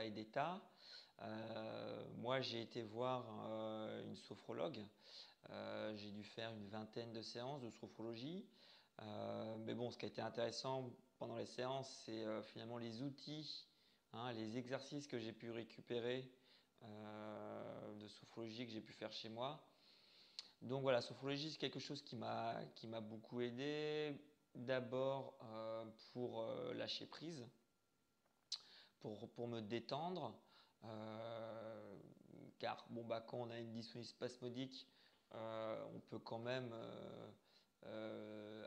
d'État. Moi, j'ai été voir une sophrologue. J'ai dû faire une vingtaine de séances de sophrologie. Mais bon, ce qui a été intéressant pendant les séances, c'est finalement les outils, hein, les exercices que j'ai pu récupérer de sophrologie que j'ai pu faire chez moi. Donc voilà, sophrologie, c'est quelque chose qui m'a beaucoup aidé. D'abord pour lâcher prise, pour me détendre. euh, Car bon, bah, quand on a une dysphonie spasmodique, on peut quand même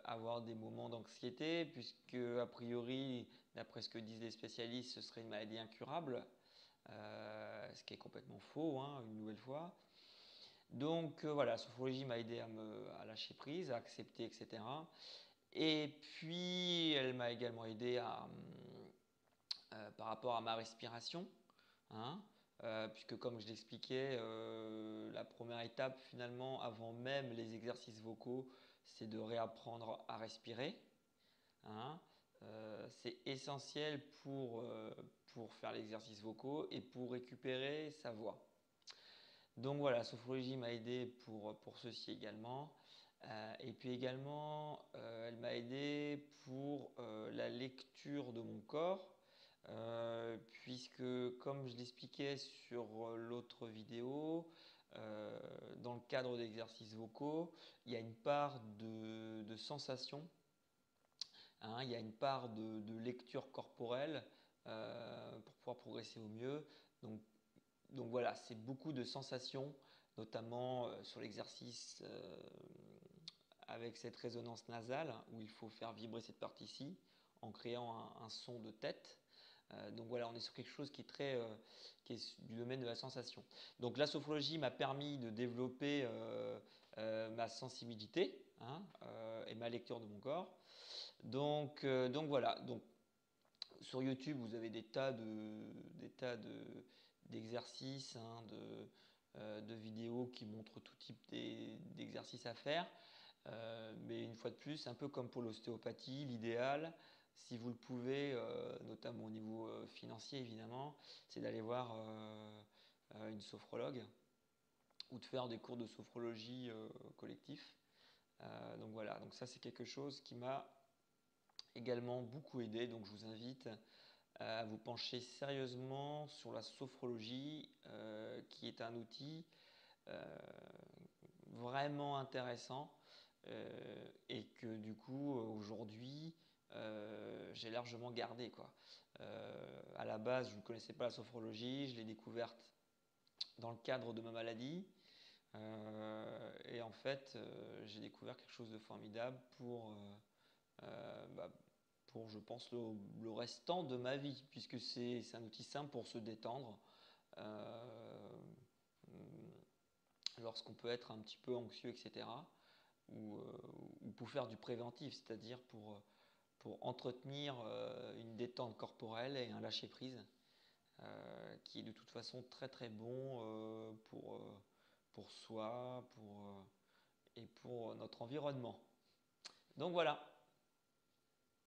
avoir des moments d'anxiété, puisque a priori, d'après ce que disent les spécialistes, ce serait une maladie incurable, ce qui est complètement faux, hein, une nouvelle fois. Donc voilà, la sophrologie m'a aidé à lâcher prise, à accepter, etc. Et puis, elle m'a également aidé par rapport à ma respiration, hein, puisque comme je l'expliquais, la première étape finalement, avant même les exercices vocaux, c'est de réapprendre à respirer, hein. C'est essentiel pour faire les exercices vocaux et pour récupérer sa voix. Donc voilà, la sophrologie m'a aidé pour ceci également. Et puis également, elle m'a aidé pour la lecture de mon corps, puisque comme je l'expliquais sur l'autre vidéo, dans le cadre d'exercices vocaux, il y a une part de sensation, hein, il y a une part de lecture corporelle pour pouvoir progresser au mieux. Donc donc voilà, c'est beaucoup de sensations, notamment sur l'exercice avec cette résonance nasale, où il faut faire vibrer cette partie-ci en créant un son de tête. Donc voilà, on est sur quelque chose qui est du domaine de la sensation. Donc la sophrologie m'a permis de développer ma sensibilité, hein, et ma lecture de mon corps. Donc voilà, donc sur YouTube, vous avez d'exercices, hein, de vidéos qui montrent tout type d'exercices à faire. Mais une fois de plus, un peu comme pour l'ostéopathie, l'idéal, si vous le pouvez, notamment au niveau financier évidemment, c'est d'aller voir une sophrologue ou de faire des cours de sophrologie collectif. Donc voilà, donc ça c'est quelque chose qui m'a également beaucoup aidé. Donc je vous invite à vous pencher sérieusement sur la sophrologie, qui est un outil euh, vraiment intéressant, et que du coup aujourd'hui j'ai largement gardé, quoi. À la base, je ne connaissais pas la sophrologie, je l'ai découverte dans le cadre de ma maladie. Et en fait, j'ai découvert quelque chose de formidable bah, pour, je pense, le restant de ma vie, puisque c'est un outil simple pour se détendre euh, lorsqu'on peut être un petit peu anxieux, etc. Ou pour faire du préventif, c'est-à-dire pour entretenir une détente corporelle et un lâcher-prise, qui est de toute façon très très bon pour soi et pour notre environnement. Donc voilà.